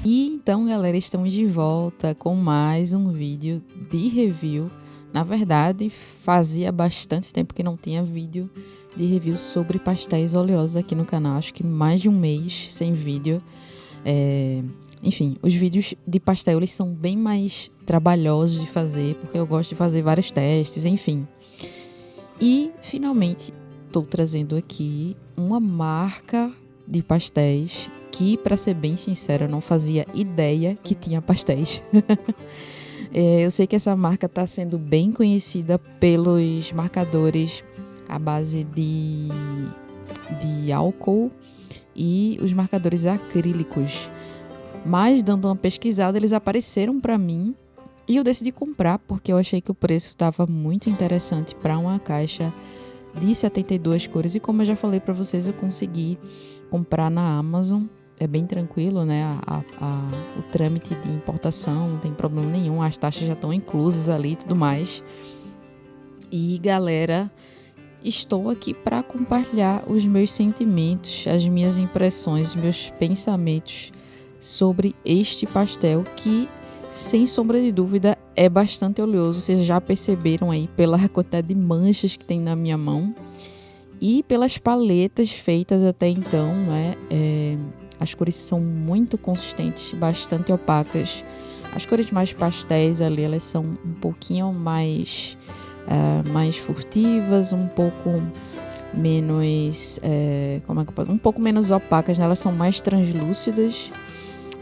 E então, galera, estamos de volta com mais um vídeo de review. Na verdade, fazia bastante tempo que não tinha vídeo de review sobre pastéis oleosos aqui no canal. Acho que mais de um mês sem vídeo. Enfim, os vídeos de pastel eles são bem mais trabalhosos de fazer, porque eu gosto de fazer vários testes, enfim. E, finalmente, estou trazendo aqui uma marca de pastéis que, para ser bem sincera, eu não fazia ideia que tinha pastéis. Eu sei que essa marca está sendo bem conhecida pelos marcadores à base de álcool e os marcadores acrílicos. Mas, dando uma pesquisada, eles apareceram para mim e eu decidi comprar porque eu achei que o preço estava muito interessante para uma caixa de 72 cores. E como eu já falei para vocês, eu consegui comprar na Amazon. É bem tranquilo, né? O trâmite de importação não tem problema nenhum. As taxas já estão inclusas ali e tudo mais. E, galera, estou aqui para compartilhar os meus sentimentos, as minhas impressões, os meus pensamentos sobre este pastel que, sem sombra de dúvida, é bastante oleoso. Vocês já perceberam aí pela quantidade de manchas que tem na minha mão e pelas paletas feitas até então, né? As cores são muito consistentes, bastante opacas. As cores mais pastéis ali, elas são um pouquinho mais furtivas, um pouco menos, um pouco menos opacas, né? Elas são mais translúcidas.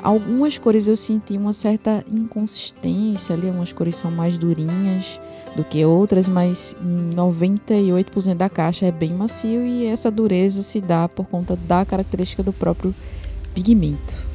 Algumas cores eu senti uma certa inconsistência ali, algumas cores são mais durinhas do que outras, mas 98% da caixa é bem macio e essa dureza se dá por conta da característica do próprio pigmento.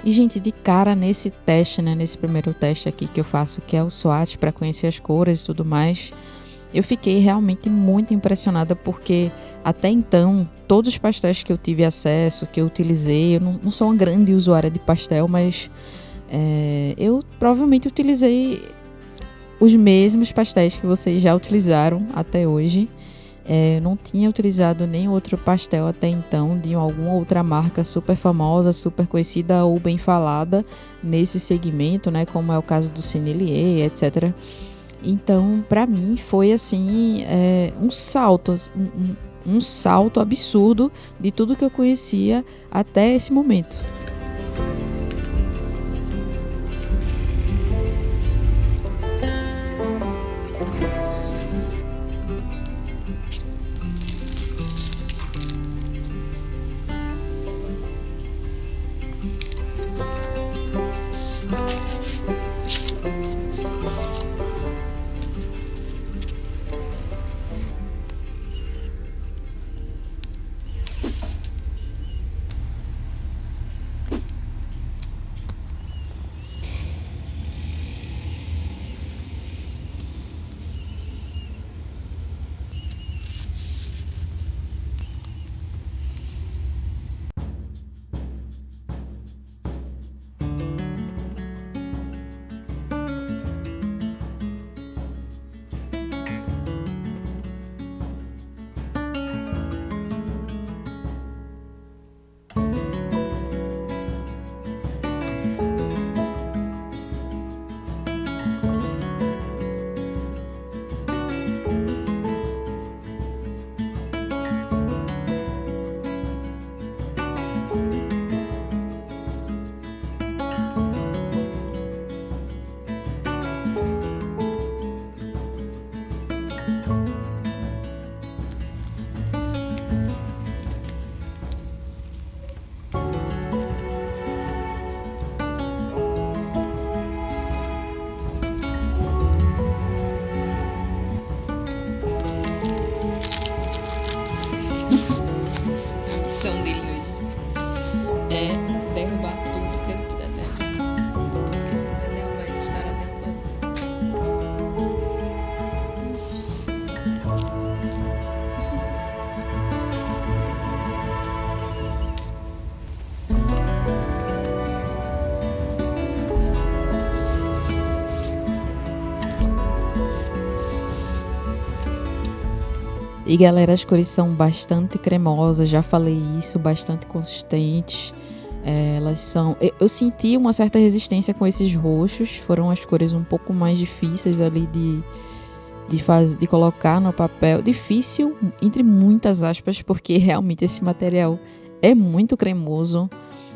E, gente, de cara nesse teste, né, nesse primeiro teste aqui que eu faço, que é o swatch, para conhecer as cores e tudo mais, eu fiquei realmente muito impressionada, porque até então, todos os pastéis que eu tive acesso, que eu utilizei, eu não sou uma grande usuária de pastel, mas eu provavelmente utilizei os mesmos pastéis que vocês já utilizaram até hoje. Não tinha utilizado nem outro pastel até então de alguma outra marca super famosa, super conhecida ou bem falada nesse segmento, né, como é o caso do Sennelier, etc. Então, para mim, foi assim, um salto absurdo de tudo que eu conhecia até esse momento. Missão dele hoje é derrubar tudo que ele puder derrubar. Derrubar, ele estará derrubando. E galera, as cores são bastante cremosas, já falei isso, bastante consistentes. Elas são... Eu senti uma certa resistência com esses roxos, foram as cores um pouco mais difíceis ali de colocar no papel. Difícil, entre muitas aspas, porque realmente esse material é muito cremoso.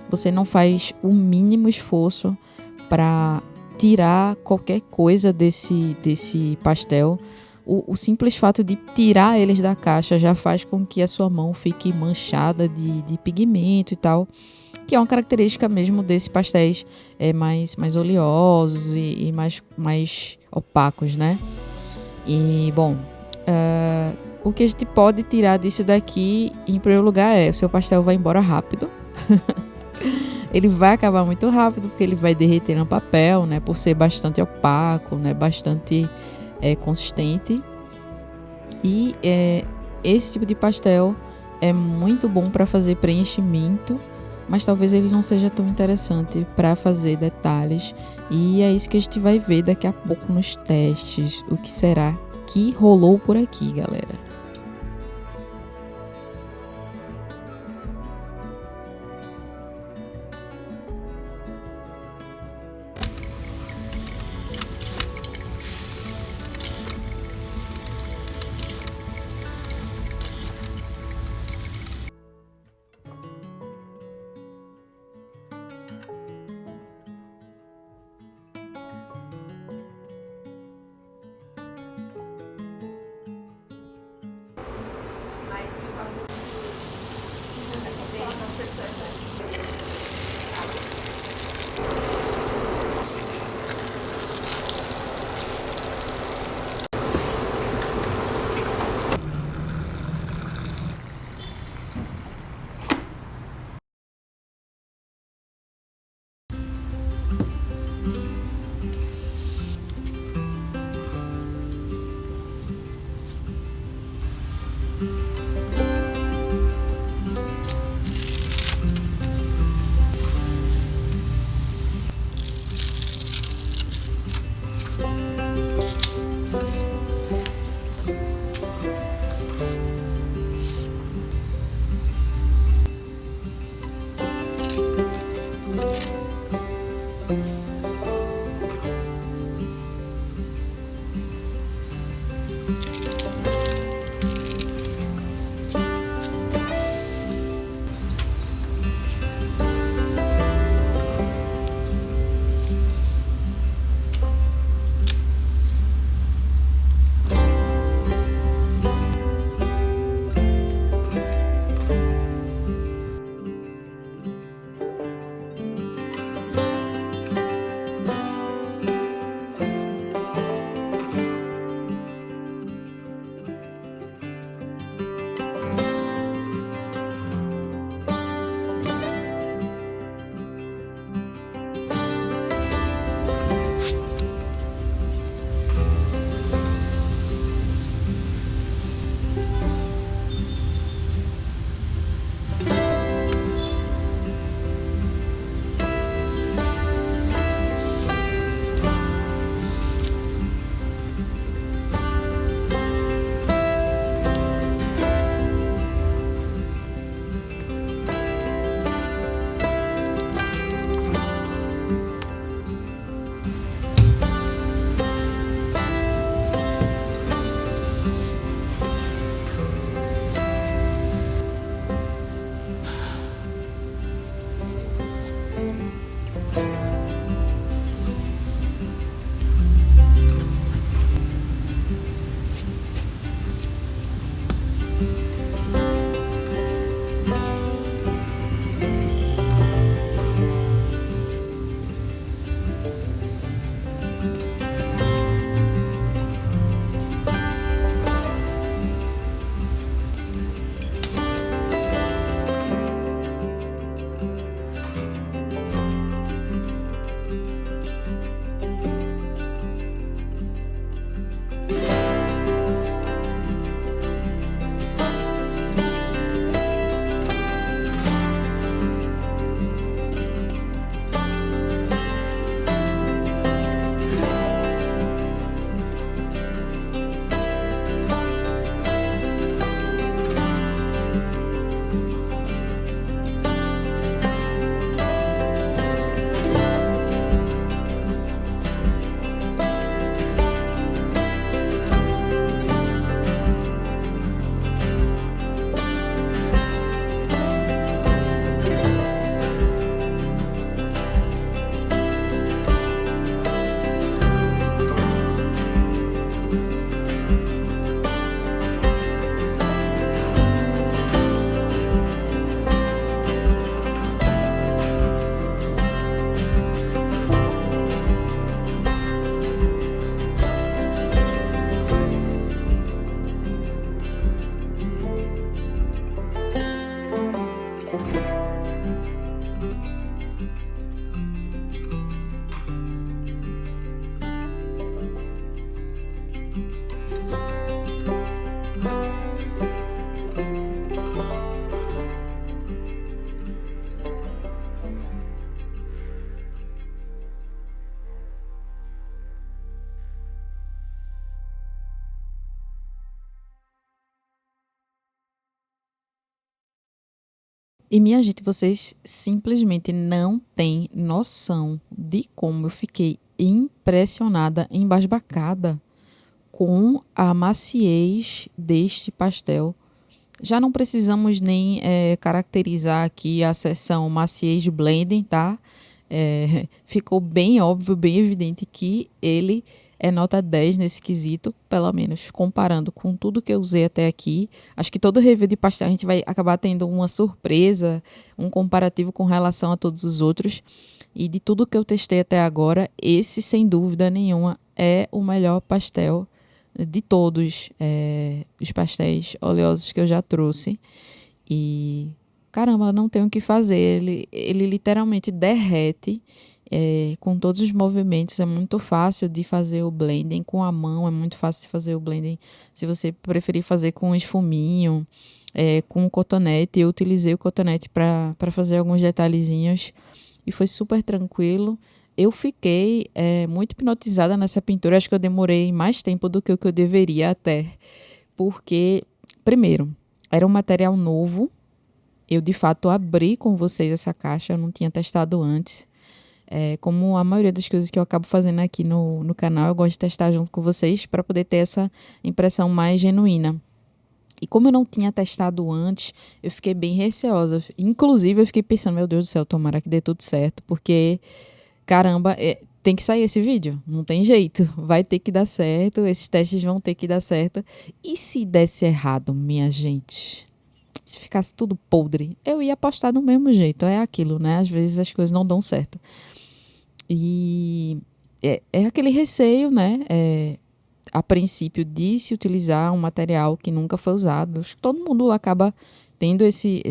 Você não faz o mínimo esforço para tirar qualquer coisa desse pastel. O simples fato de tirar eles da caixa já faz com que a sua mão fique manchada de pigmento e tal, que é uma característica mesmo desses pastéis mais oleosos e mais opacos, né? E, bom, o que a gente pode tirar disso daqui, em primeiro lugar, o seu pastel vai embora rápido. Ele vai acabar muito rápido, porque ele vai derreter no papel, né? Por ser bastante opaco, né? Bastante consistente. E esse tipo de pastel é muito bom para fazer preenchimento, mas talvez ele não seja tão interessante para fazer detalhes. E é isso que a gente vai ver daqui a pouco nos testes. O que será que rolou por aqui, galera? E minha gente, vocês simplesmente não têm noção de como eu fiquei impressionada, embasbacada com a maciez deste pastel. Já não precisamos nem caracterizar aqui a seção maciez blending, tá? Ficou bem óbvio, bem evidente que ele é nota 10 nesse quesito, pelo menos comparando com tudo que eu usei até aqui. Acho que todo review de pastel a gente vai acabar tendo uma surpresa, um comparativo com relação a todos os outros. E de tudo que eu testei até agora, esse, sem dúvida nenhuma, é o melhor pastel de todos os pastéis oleosos que eu já trouxe. E caramba, não tenho o que fazer. Ele literalmente derrete com todos os movimentos. É muito fácil de fazer o blending com a mão. É muito fácil de fazer o blending se você preferir fazer com esfuminho, com o cotonete. Eu utilizei o cotonete para fazer alguns detalhezinhos e foi super tranquilo. Eu fiquei muito hipnotizada nessa pintura. Acho que eu demorei mais tempo do que o que eu deveria até. Porque, primeiro, era um material novo. Eu, de fato, abri com vocês essa caixa. Eu não tinha testado antes. Como a maioria das coisas que eu acabo fazendo aqui no canal, eu gosto de testar junto com vocês para poder ter essa impressão mais genuína. E como eu não tinha testado antes, eu fiquei bem receosa. Inclusive, eu fiquei pensando, meu Deus do céu, tomara que dê tudo certo. Porque, caramba, tem que sair esse vídeo. Não tem jeito. Vai ter que dar certo. Esses testes vão ter que dar certo. E se desse errado, minha gente? Se ficasse tudo podre, eu ia postar do mesmo jeito. É aquilo, né? Às vezes as coisas não dão certo. E é aquele receio, né? A princípio, de se utilizar um material que nunca foi usado. Acho que todo mundo acaba tendo esse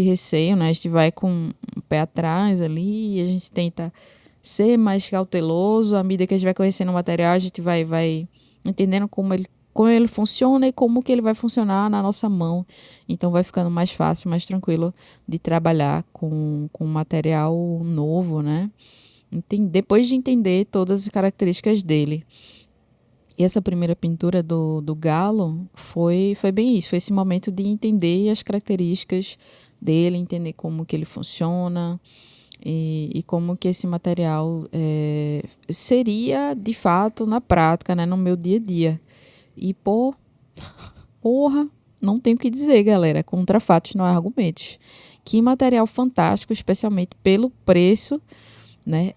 receio, né? A gente vai com o pé atrás ali e a gente tenta ser mais cauteloso. À medida que a gente vai conhecendo o material, a gente vai entendendo como ele funciona e como que ele vai funcionar na nossa mão. Então vai ficando mais fácil, mais tranquilo de trabalhar com material novo, né? Depois de entender todas as características dele. E essa primeira pintura do galo foi bem isso. Foi esse momento de entender as características dele, entender como que ele funciona e como que esse material seria, de fato, na prática, né, no meu dia a dia. E, porra, não tenho o que dizer, galera. Contra fatos não há argumentos. Que material fantástico, especialmente pelo preço, né?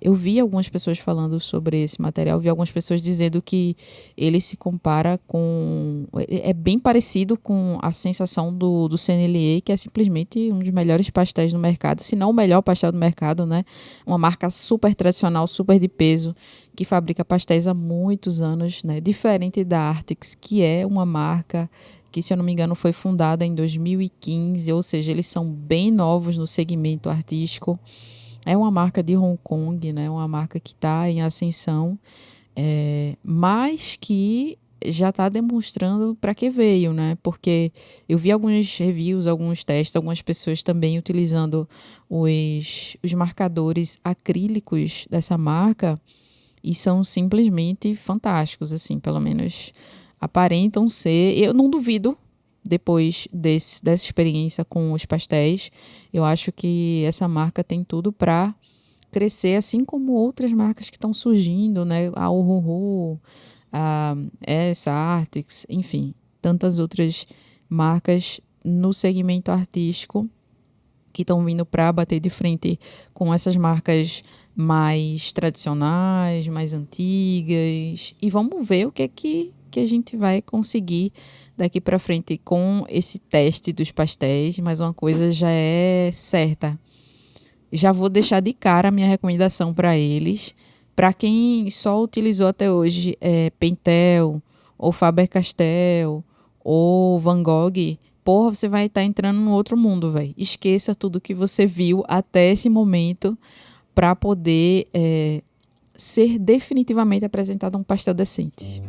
Eu vi algumas pessoas falando sobre esse material, vi algumas pessoas dizendo que ele se compara com... É bem parecido com a sensação do Sennelier, que é simplesmente um dos melhores pastéis no mercado, se não o melhor pastel do mercado, né? Uma marca super tradicional, super de peso, que fabrica pastéis há muitos anos, né? Diferente da Artix, que é uma marca que, se eu não me engano, foi fundada em 2015, ou seja, eles são bem novos no segmento artístico. É uma marca de Hong Kong, né? Uma marca que está em ascensão, mas que já está demonstrando para que veio, né? Porque eu vi alguns reviews, alguns testes, algumas pessoas também utilizando os marcadores acrílicos dessa marca e são simplesmente fantásticos, assim, pelo menos aparentam ser. Eu não duvido, depois dessa experiência com os pastéis, eu acho que essa marca tem tudo para crescer, assim como outras marcas que estão surgindo, né? A Uhuhu, essa Artix, enfim, tantas outras marcas no segmento artístico que estão vindo para bater de frente com essas marcas mais tradicionais, mais antigas. E vamos ver o que é que a gente vai conseguir daqui para frente com esse teste dos pastéis. Mas uma coisa já é certa. Já vou deixar de cara a minha recomendação para eles. Para quem só utilizou até hoje Pentel, ou Faber-Castell, ou Van Gogh, porra, você vai estar entrando num outro mundo, velho. Esqueça tudo que você viu até esse momento para poder ser definitivamente apresentado um pastel decente.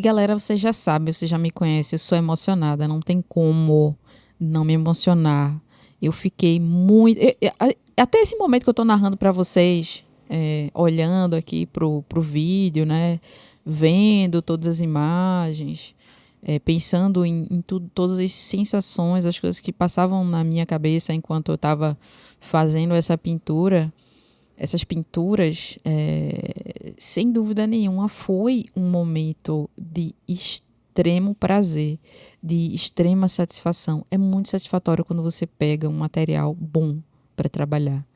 galera, você já sabe, você já me conhece, eu sou emocionada, não tem como não me emocionar. Eu fiquei muito. Até esse momento que eu tô narrando para vocês, olhando aqui pro vídeo, né? Vendo todas as imagens, pensando em tudo, todas as sensações, as coisas que passavam na minha cabeça enquanto eu estava fazendo essa pintura. Essas pinturas, sem dúvida nenhuma, foi um momento de extremo prazer, de extrema satisfação. É muito satisfatório quando você pega um material bom para trabalhar.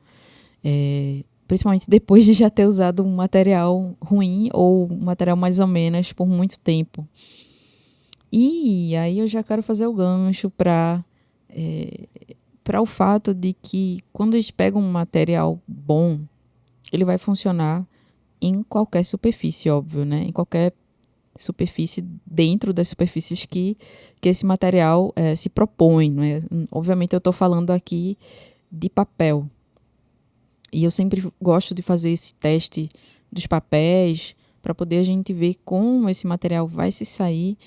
Principalmente depois de já ter usado um material ruim ou um material mais ou menos por muito tempo. E aí eu já quero fazer o gancho para o fato de que quando a gente pega um material bom, ele vai funcionar em qualquer superfície, óbvio, né? Em qualquer superfície, dentro das superfícies que esse material se propõe, não é? Obviamente eu estou falando aqui de papel. E eu sempre gosto de fazer esse teste dos papéis para poder a gente ver como esse material vai se sair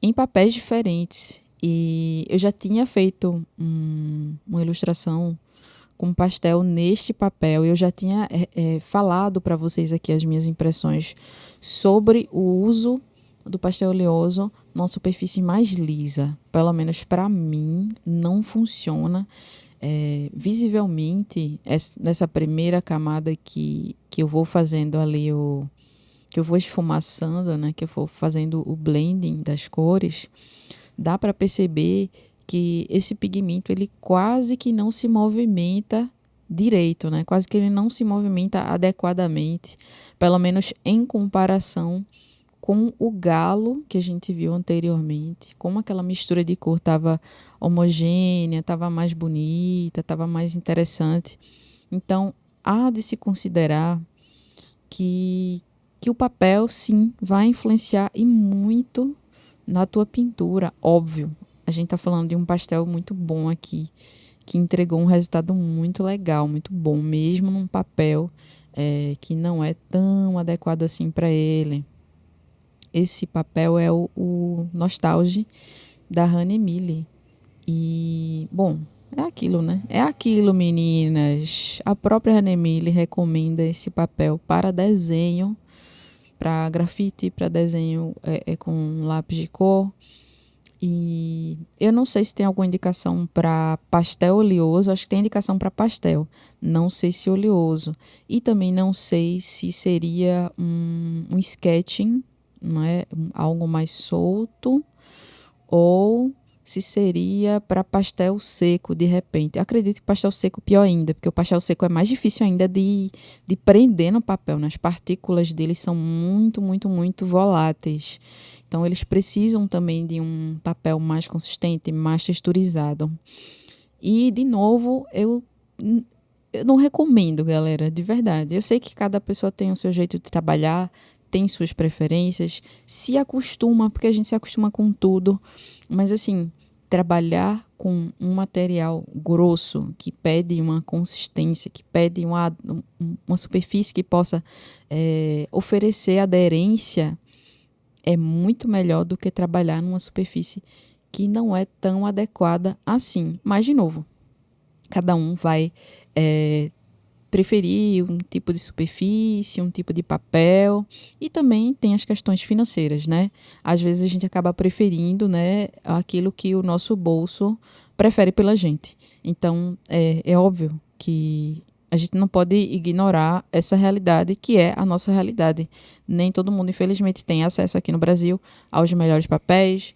em papéis diferentes. E eu já tinha feito uma ilustração com pastel neste papel. Eu já tinha falado para vocês aqui as minhas impressões sobre o uso do pastel oleoso numa superfície mais lisa. Pelo menos para mim, não funciona. Visivelmente, nessa primeira camada que eu vou fazendo ali, que eu vou esfumaçando, né, que eu vou fazendo o blending das cores, dá para perceber que esse pigmento ele quase que não se movimenta direito, né? Quase que ele não se movimenta adequadamente, pelo menos em comparação com o galo que a gente viu anteriormente. Como aquela mistura de cor estava homogênea, estava mais bonita, estava mais interessante. Então, há de se considerar que o papel, sim, vai influenciar e muito na tua pintura, óbvio. A gente está falando de um pastel muito bom aqui, que entregou um resultado muito legal, muito bom, mesmo num papel que não é tão adequado assim para ele. Esse papel é o Nostalgia da Hanemili. E, bom, é aquilo, né? É aquilo, meninas. A própria Hanemili recomenda esse papel para desenho, para grafite, para desenho com lápis de cor. E eu não sei se tem alguma indicação para pastel oleoso, acho que tem indicação para pastel, não sei se oleoso. E também não sei se seria um sketching, não é? Algo mais solto, ou se seria para pastel seco, de repente. Eu acredito que pastel seco pior ainda, porque o pastel seco é mais difícil ainda de prender no papel, né? As partículas dele são muito, muito, muito voláteis. Então, eles precisam também de um papel mais consistente, mais texturizado. E, de novo, eu não recomendo, galera, de verdade. Eu sei que cada pessoa tem o seu jeito de trabalhar, tem suas preferências, se acostuma, porque a gente se acostuma com tudo. Mas, assim, trabalhar com um material grosso, que pede uma consistência, que pede uma superfície que possa oferecer aderência, é muito melhor do que trabalhar numa superfície que não é tão adequada assim. Mas, de novo, cada um vai preferir um tipo de superfície, um tipo de papel, e também tem as questões financeiras, né? Às vezes a gente acaba preferindo, né, aquilo que o nosso bolso prefere pela gente. Então, é óbvio que a gente não pode ignorar essa realidade, que é a nossa realidade. Nem todo mundo, infelizmente, tem acesso aqui no Brasil aos melhores papéis,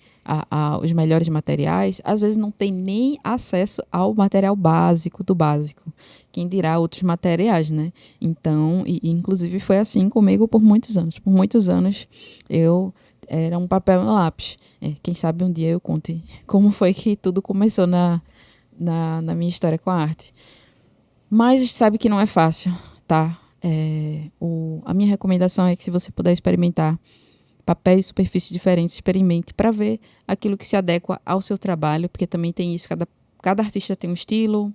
aos melhores materiais. Às vezes não tem nem acesso ao material básico do básico. Quem dirá outros materiais, né? Então, inclusive foi assim comigo por muitos anos. Por muitos anos eu era um papel e um lápis. Quem sabe um dia eu conte como foi que tudo começou na minha história com a arte. Mas sabe que não é fácil, tá? A minha recomendação é que, se você puder experimentar papéis e superfícies diferentes, experimente para ver aquilo que se adequa ao seu trabalho, porque também tem isso, cada artista tem um estilo,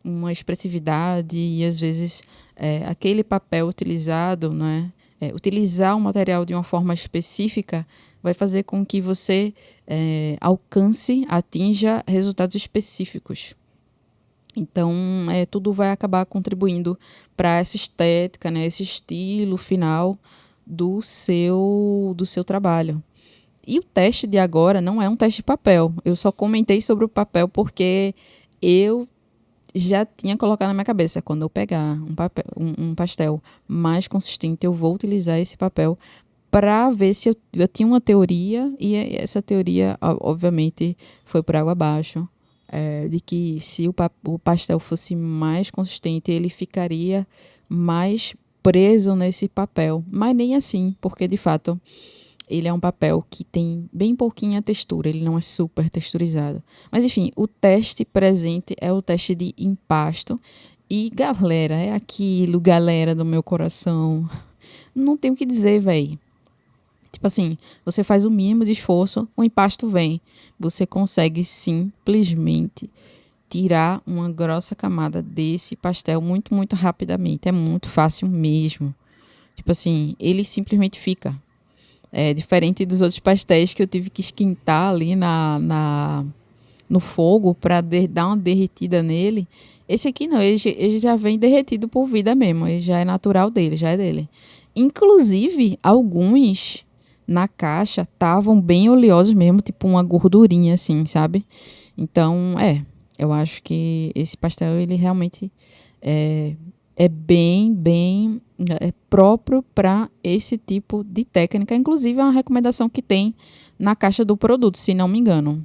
uma expressividade, e às vezes aquele papel utilizado, né? Utilizar o material de uma forma específica vai fazer com que você atinja resultados específicos. Então, tudo vai acabar contribuindo para essa estética, né, esse estilo final do seu trabalho. E o teste de agora não é um teste de papel. Eu só comentei sobre o papel porque eu já tinha colocado na minha cabeça, quando eu pegar um pastel mais consistente, eu vou utilizar esse papel para ver se eu tinha uma teoria, e essa teoria, obviamente, foi por água abaixo, de que se o pastel fosse mais consistente, ele ficaria mais preso nesse papel. Mas nem assim, porque de fato ele é um papel que tem bem pouquinha textura, ele não é super texturizado. Mas enfim, o teste presente é o teste de empasto. E galera, é aquilo, galera do meu coração. Não tem o que dizer, véi. Tipo assim, você faz o mínimo de esforço, o empasto vem. Você consegue simplesmente tirar uma grossa camada desse pastel muito, muito rapidamente. É muito fácil mesmo. Tipo assim, ele simplesmente fica. É diferente dos outros pastéis que eu tive que esquentar ali no fogo para dar uma derretida nele. Esse aqui não, ele já vem derretido por vida mesmo. Ele já é natural dele, já é dele. Inclusive, alguns na caixa estavam bem oleosos mesmo, tipo uma gordurinha assim, sabe? Então, eu acho que esse pastel, ele realmente é bem próprio para esse tipo de técnica. Inclusive, é uma recomendação que tem na caixa do produto, se não me engano.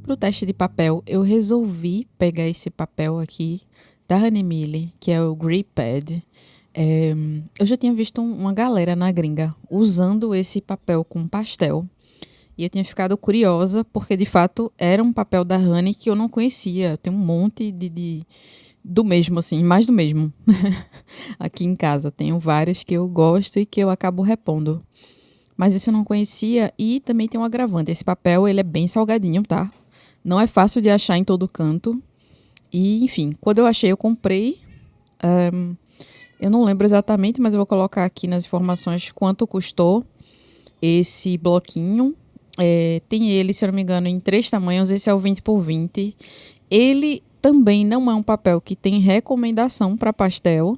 pro teste de papel, eu resolvi pegar esse papel aqui da Hanemili, que é o Grey Pad. Eu já tinha visto uma galera na gringa usando esse papel com pastel. E eu tinha ficado curiosa, porque de fato era um papel da Honey que eu não conhecia. Tem um monte do mesmo, assim, mais do mesmo. Aqui em casa. Tenho vários que eu gosto e que eu acabo repondo. Mas isso eu não conhecia e também tem um agravante. Esse papel, ele é bem salgadinho, tá? Não é fácil de achar em todo canto. E, enfim, quando eu achei, eu comprei. Eu não lembro exatamente, mas eu vou colocar aqui nas informações quanto custou esse bloquinho. Tem ele, se eu não me engano, em 3 tamanhos. Esse é o 20 por 20. Ele também não é um papel que tem recomendação para pastel.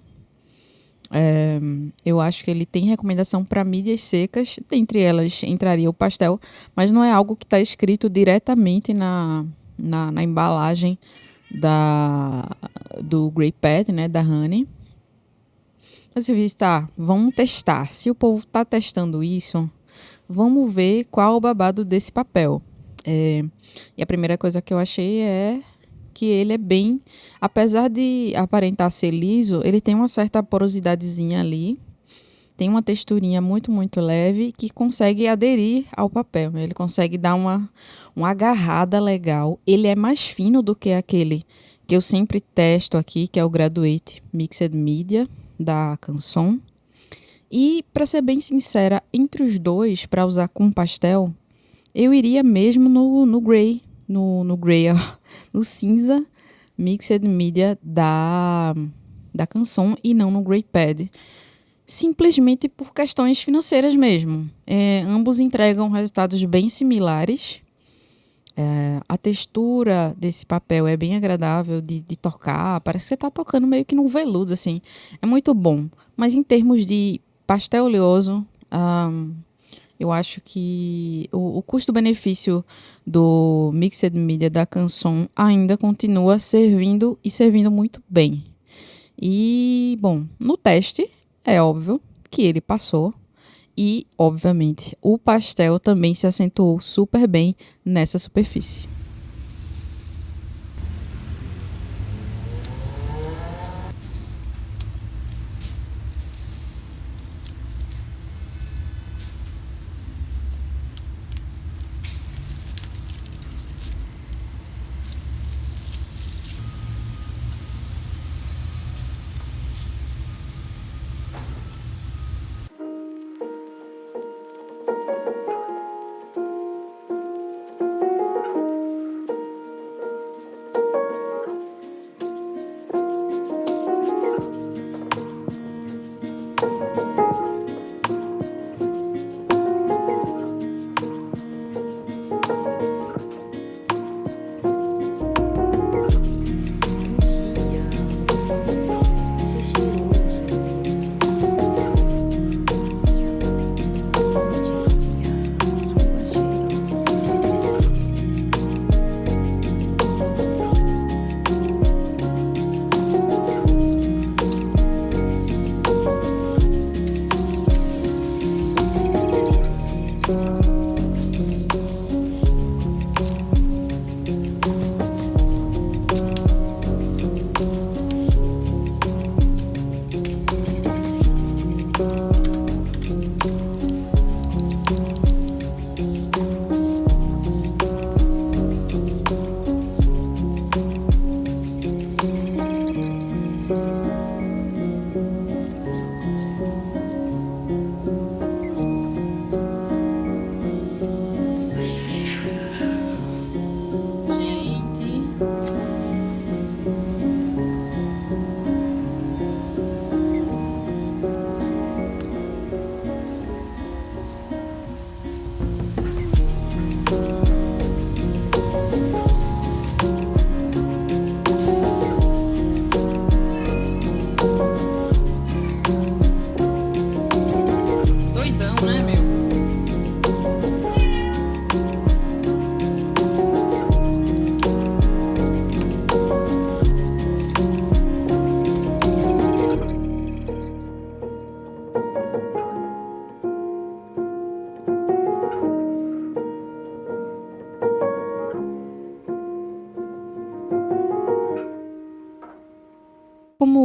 Eu acho que ele tem recomendação para mídias secas. Dentre elas entraria o pastel, mas não é algo que está escrito diretamente na embalagem do Grey Pad, né, da Honey. Mas eu disse, tá, vamos testar. Se o povo tá testando isso, vamos ver qual o babado desse papel. E a primeira coisa que eu achei é que ele é bem... Apesar de aparentar ser liso, ele tem uma certa porosidadezinha ali. Tem uma texturinha muito, muito leve que consegue aderir ao papel. Ele consegue dar uma agarrada legal. Ele é mais fino do que aquele que eu sempre testo aqui, que é o Graduate Mixed Media da Canson. E, para ser bem sincera, entre os dois, para usar com pastel, eu iria mesmo no Grey, no Grey, ó, no cinza Mixed Media da Canson e não no Grey Pad. Simplesmente por questões financeiras mesmo. Ambos entregam resultados bem similares. A textura desse papel é bem agradável de tocar. Parece que você está tocando meio que num veludo, assim. É muito bom. Mas em termos de pastel oleoso, eu acho que o custo-benefício do Mixed Media da Canson ainda continua servindo e servindo muito bem. E, bom, no teste, é óbvio que ele passou. E, obviamente, o pastel também se acentuou super bem nessa superfície.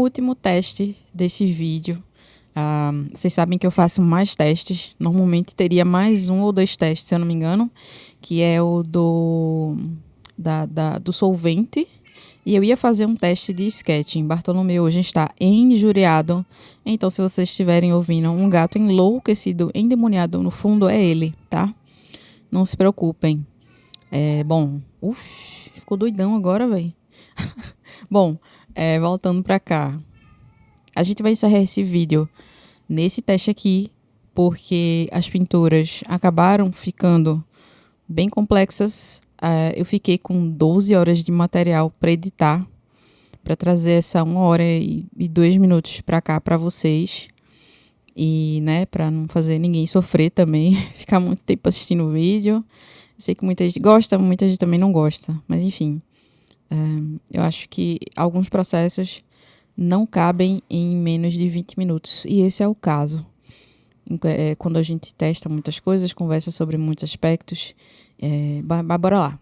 último teste desse vídeo. Vocês sabem que eu faço mais testes. Normalmente teria mais 1 ou 2 testes, se eu não me engano. Que é o do solvente. E eu ia fazer um teste de sketching. Bartolomeu hoje está injuriado. Então, se vocês estiverem ouvindo um gato enlouquecido, endemoniado no fundo, é ele, tá? Não se preocupem. Bom, ficou doidão agora, velho. Bom, voltando pra cá. A gente vai encerrar esse vídeo nesse teste aqui, porque as pinturas acabaram ficando bem complexas. Eu fiquei com 12 horas de material para editar, para trazer essa 1 hora e 2 minutos para cá para vocês. E, né, para não fazer ninguém sofrer também, ficar muito tempo assistindo o vídeo. Sei que muita gente gosta, muita gente também não gosta, mas enfim. Eu acho que alguns processos não cabem em menos de 20 minutos, e esse é o caso. Quando a gente testa muitas coisas, conversa sobre muitos aspectos. Bora lá.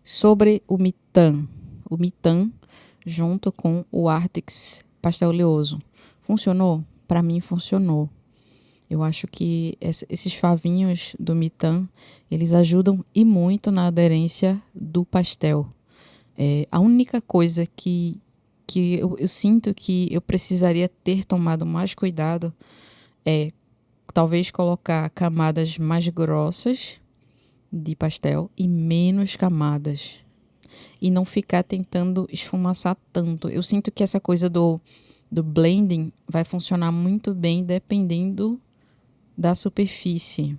Sobre o Mitan. O Mitan junto com o Artix pastel oleoso. Funcionou? Para mim funcionou. Eu acho que esses favinhos do Mitan, eles ajudam e muito na aderência do pastel. A única coisa que eu sinto que eu precisaria ter tomado mais cuidado é talvez colocar camadas mais grossas de pastel e menos camadas. E não ficar tentando esfumaçar tanto. Eu sinto que essa coisa do blending vai funcionar muito bem dependendo da superfície.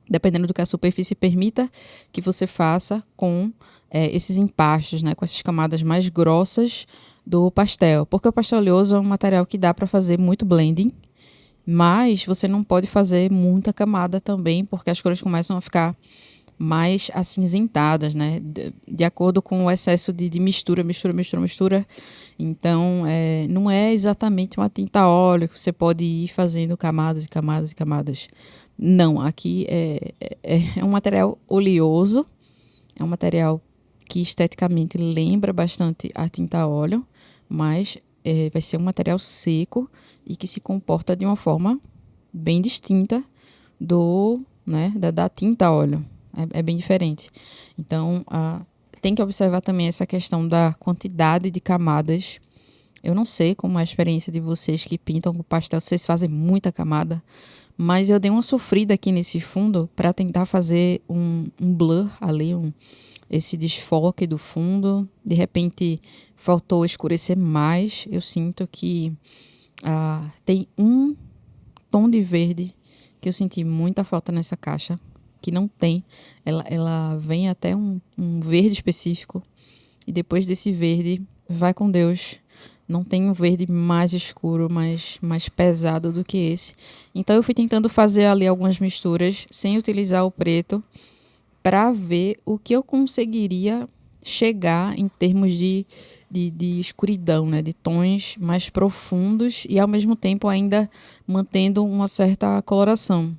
Dependendo do que a superfície permita que você faça com esses empastos, né? Com essas camadas mais grossas do pastel. Porque o pastel oleoso é um material que dá para fazer muito blending, mas você não pode fazer muita camada também, porque as cores começam a ficar mais acinzentadas, né? De acordo com o excesso de mistura. Então, não é exatamente uma tinta óleo que você pode ir fazendo camadas e camadas e camadas. Não, aqui é um material oleoso, é um material que esteticamente lembra bastante a tinta óleo, mas vai ser um material seco e que se comporta de uma forma bem distinta da tinta óleo. É bem diferente. Então, tem que observar também essa questão da quantidade de camadas. Eu não sei como é a experiência de vocês que pintam com pastel, se vocês fazem muita camada, mas eu dei uma sofrida aqui nesse fundo para tentar fazer um blur ali, esse desfoque do fundo. De repente, faltou escurecer mais. Eu sinto que tem um tom de verde que eu senti muita falta nessa caixa, que não tem. Ela vem até um verde específico, e depois desse verde, vai com Deus, não tem um verde mais escuro, mais pesado do que esse. Então eu fui tentando fazer ali algumas misturas sem utilizar o preto, para ver o que eu conseguiria chegar em termos de escuridão, né? De tons mais profundos e ao mesmo tempo ainda mantendo uma certa coloração.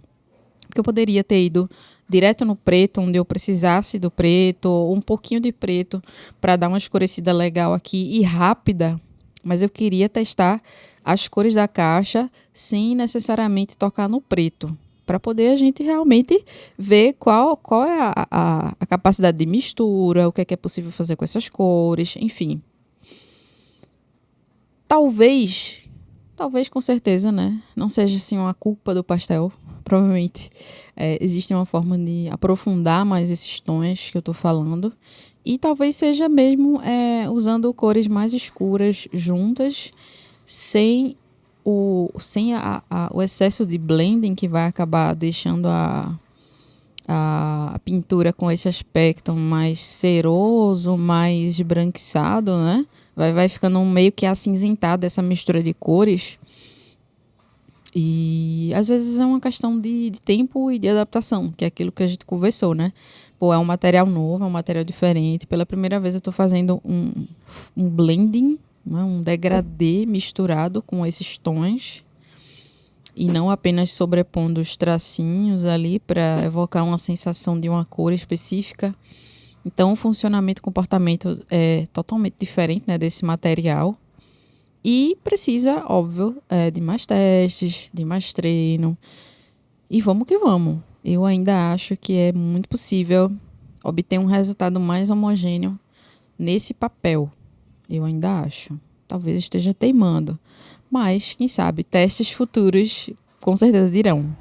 Porque eu poderia ter ido direto no preto, onde eu precisasse do preto, ou um pouquinho de preto, para dar uma escurecida legal aqui e rápida, mas eu queria testar as cores da caixa sem necessariamente tocar no preto, para poder a gente realmente ver qual é a capacidade de mistura, o que é possível fazer com essas cores, enfim. Talvez com certeza, né? Não seja assim uma culpa do pastel. Provavelmente existe uma forma de aprofundar mais esses tons que eu tô falando. E talvez seja mesmo usando cores mais escuras juntas, sem o excesso de blending, que vai acabar deixando a pintura com esse aspecto mais ceroso, mais esbranquiçado, né? Vai ficando meio que acinzentado essa mistura de cores. E às vezes é uma questão de tempo e de adaptação, que é aquilo que a gente conversou, né? Pô, é um material novo, é um material diferente. Pela primeira vez eu estou fazendo um blending, né? Um degradê misturado com esses tons. E não apenas sobrepondo os tracinhos ali para evocar uma sensação de uma cor específica. Então, o funcionamento e comportamento é totalmente diferente, né, desse material. E precisa, óbvio, de mais testes, de mais treino. E vamos que vamos. Eu ainda acho que é muito possível obter um resultado mais homogêneo nesse papel. Eu ainda acho. Talvez esteja teimando. Mas, quem sabe, testes futuros com certeza dirão.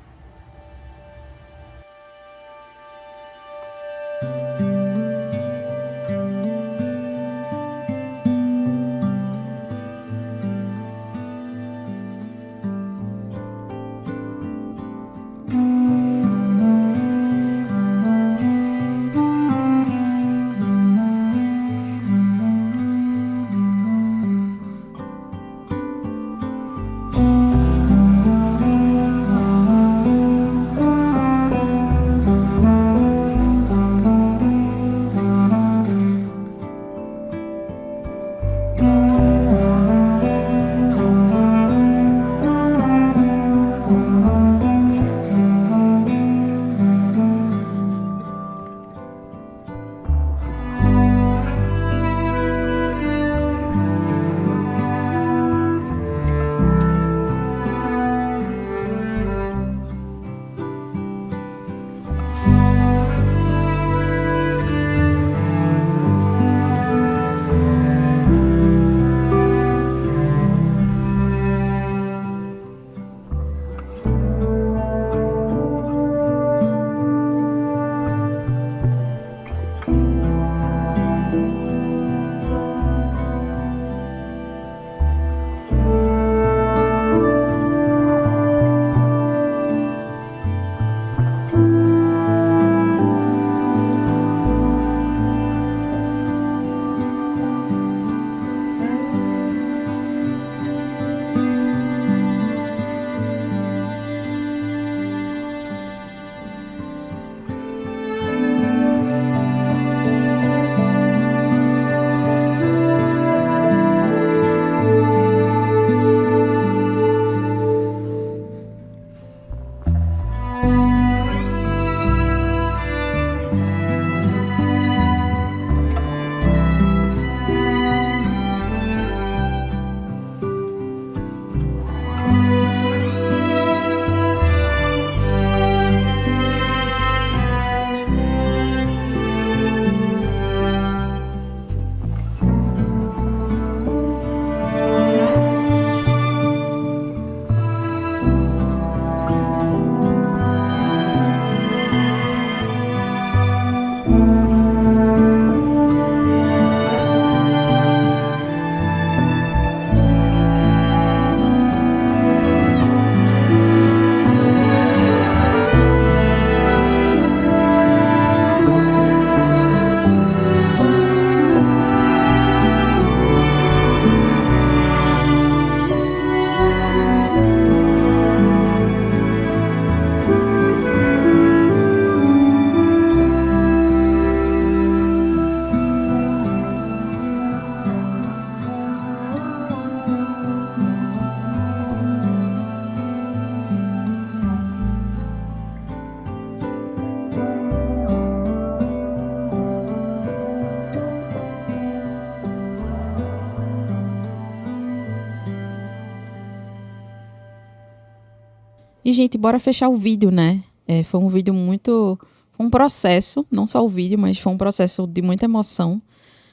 E, gente, bora fechar o vídeo, né? Foi um vídeo muito... Foi um processo, não só o vídeo, mas foi um processo de muita emoção.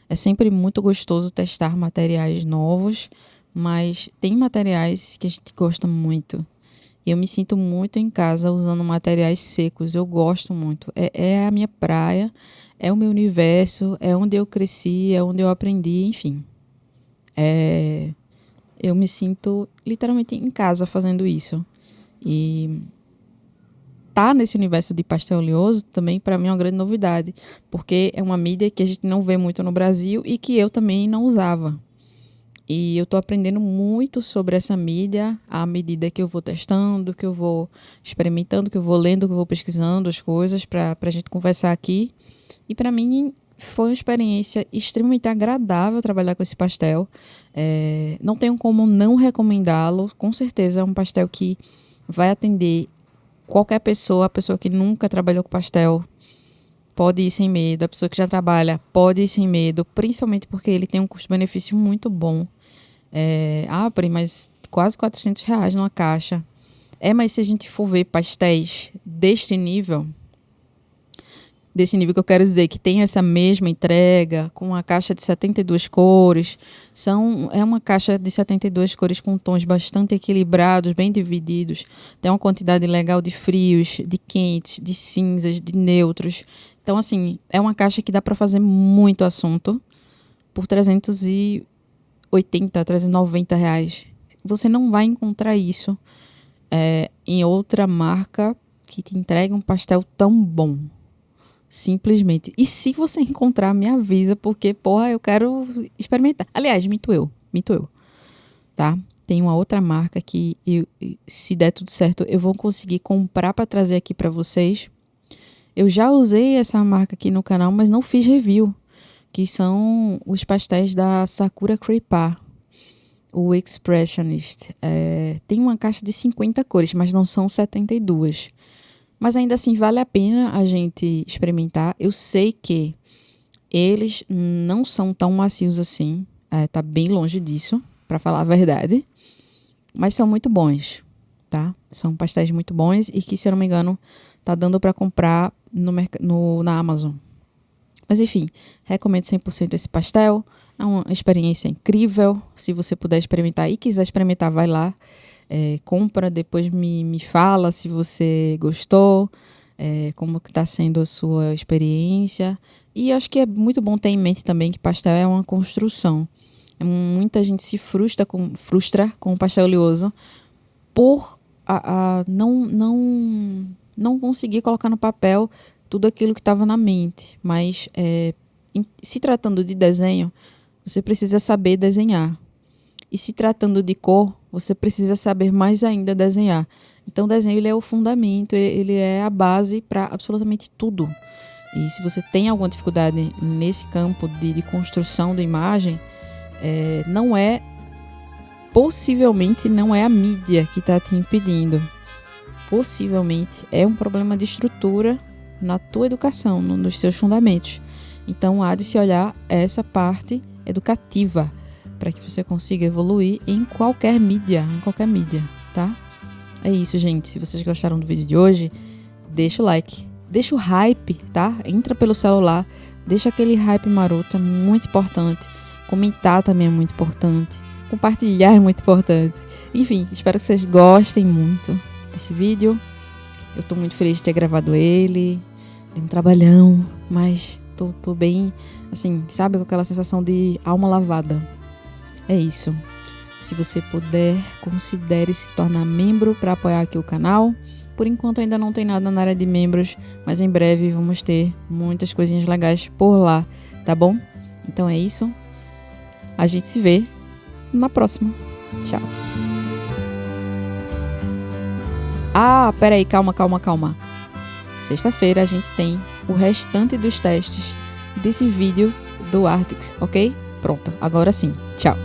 É sempre muito gostoso testar materiais novos, mas tem materiais que a gente gosta muito. E eu me sinto muito em casa usando materiais secos. Eu gosto muito. É a minha praia, é o meu universo, é onde eu cresci, é onde eu aprendi, enfim. Eu me sinto literalmente em casa fazendo isso. E tá nesse universo de pastel oleoso também para mim é uma grande novidade, porque é uma mídia que a gente não vê muito no Brasil e que eu também não usava. E eu tô aprendendo muito sobre essa mídia à medida que eu vou testando, que eu vou experimentando, que eu vou lendo, que eu vou pesquisando as coisas para a gente conversar aqui. E para mim foi uma experiência extremamente agradável trabalhar com esse pastel. Não tenho como não recomendá-lo. Com certeza é um pastel que vai atender qualquer pessoa, a pessoa que nunca trabalhou com pastel pode ir sem medo, a pessoa que já trabalha pode ir sem medo, principalmente porque ele tem um custo-benefício muito bom. Pri, mas quase R$ 400 numa caixa. Mas se a gente for ver pastéis desse nível que eu quero dizer, que tem essa mesma entrega, com uma caixa de 72 cores, é uma caixa de 72 cores com tons bastante equilibrados, bem divididos, tem uma quantidade legal de frios, de quentes, de cinzas, de neutros. Então, assim, é uma caixa que dá para fazer muito assunto por R$ 390. Você não vai encontrar isso em outra marca que te entregue um pastel tão bom. Simplesmente. E se você encontrar, me avisa, porque, eu quero experimentar. Aliás, minto eu, tá? Tem uma outra marca que, se der tudo certo, eu vou conseguir comprar para trazer aqui para vocês. Eu já usei essa marca aqui no canal, mas não fiz review, que são os pastéis da Sakura Crepa, o Expressionist. Tem uma caixa de 50 cores, mas não são 72. Mas ainda assim vale a pena a gente experimentar. Eu sei que eles não são tão macios assim. Tá bem longe disso, para falar a verdade. Mas são muito bons, tá? São pastéis muito bons e que, se eu não me engano, tá dando para comprar na Amazon. Mas enfim, recomendo 100% esse pastel. É uma experiência incrível. Se você puder experimentar e quiser experimentar, vai lá. Compra, depois me fala se você gostou, como que está sendo a sua experiência. E acho que é muito bom ter em mente também que pastel é uma construção. Muita gente se frustra com o pastel oleoso por não conseguir colocar no papel tudo aquilo que estava na mente. Mas se tratando de desenho, você precisa saber desenhar. E se tratando de cor, você precisa saber mais ainda desenhar. Então, o desenho ele é o fundamento, ele é a base para absolutamente tudo. E se você tem alguma dificuldade nesse campo de construção da imagem, possivelmente não é a mídia que está te impedindo. Possivelmente é um problema de estrutura na tua educação, nos seus fundamentos. Então, há de se olhar essa parte educativa, para que você consiga evoluir em qualquer mídia, tá? É isso, gente. Se vocês gostaram do vídeo de hoje, deixa o like, deixa o hype, tá? Entra pelo celular, deixa aquele hype maroto, é muito importante. Comentar também é muito importante. Compartilhar é muito importante. Enfim, espero que vocês gostem muito desse vídeo. Eu tô muito feliz de ter gravado ele. Tem um trabalhão, mas tô bem, assim, sabe? Com aquela sensação de alma lavada. É isso. Se você puder, considere se tornar membro para apoiar aqui o canal. Por enquanto ainda não tem nada na área de membros, mas em breve vamos ter muitas coisinhas legais por lá, tá bom? Então é isso. A gente se vê na próxima. Tchau. Peraí, calma. Sexta-feira a gente tem o restante dos testes desse vídeo do Artix, ok? Pronto, agora sim. Tchau.